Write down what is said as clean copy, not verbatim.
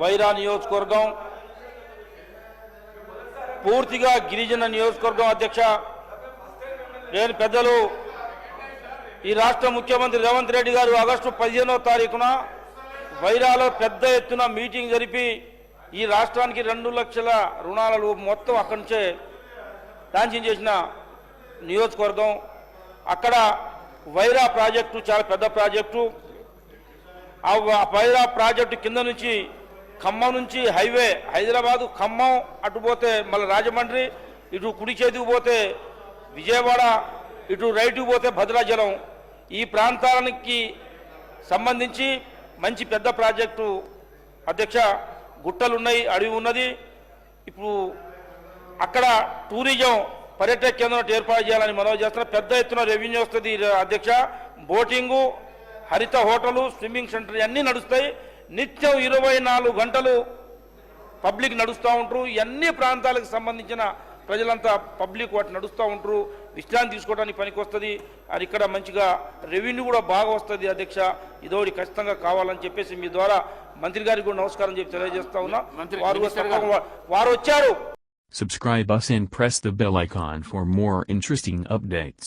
వైరా నియోజకవర్గం పూర్తిగా గిరిజన నియోజకవర్గం అధ్యక్ష. నేను పెద్దలు ఈ రాష్ట్ర ముఖ్యమంత్రి రేవంత్ రెడ్డి గారు ఆగస్టు 15వ తారీఖున వైరాలో పెద్ద ఎత్తున మీటింగ్ జరిపి ఈ రాష్ట్రానికి 2 లక్షల రుణాలు మొత్తం అక్కడి నుంచే లాంచింగ్ చేసిన నియోజకవర్గం. అక్కడ వైరా ప్రాజెక్టు చాలా పెద్ద ప్రాజెక్టు. ఆ వైరా ప్రాజెక్టు కింద నుంచి ఖమ్మం నుంచి హైవే హైదరాబాదు ఖమ్మం అటు పోతే మళ్ళీ రాజమండ్రి, ఇటు కుడి చేతికి పోతే విజయవాడ, ఇటు రైటుకు పోతే భద్రాచలం. ఈ ప్రాంతానికి సంబంధించి మంచి పెద్ద ప్రాజెక్టు అధ్యక్ష. గుట్టలు ఉన్నాయి, అడవి ఉన్నది. ఇప్పుడు అక్కడ టూరిజం పర్యాటక కేంద్రం ఏర్పాటు చేయాలని మనవి చేస్తున్నా. పెద్ద ఎత్తున రెవెన్యూ వస్తుంది అధ్యక్ష. బోటింగు, హరిత హోటలు, స్విమ్మింగ్ సెంటర్ అన్నీ నడుస్తాయి. నిత్యం 24 గంటలు పబ్లిక్ నడుస్తూ ఉంటారు. అన్ని ప్రాంతాలకు సంబంధించిన ప్రజలంతా పబ్లిక్ వాటి నడుస్తూ ఉంటారు. విశ్రాంతి తీసుకోవడానికి పనికి వస్తుంది. అది ఇక్కడ మంచిగా రెవెన్యూ కూడా బాగా వస్తుంది అధ్యక్ష. ఇదోటి ఖచ్చితంగా కావాలని చెప్పేసి మీ ద్వారా మంత్రి గారికి కూడా నమస్కారం చెప్పి తెలియజేస్తా ఉన్నా. వారు వచ్చారు. Subscribe us and press the bell icon for more interesting updates.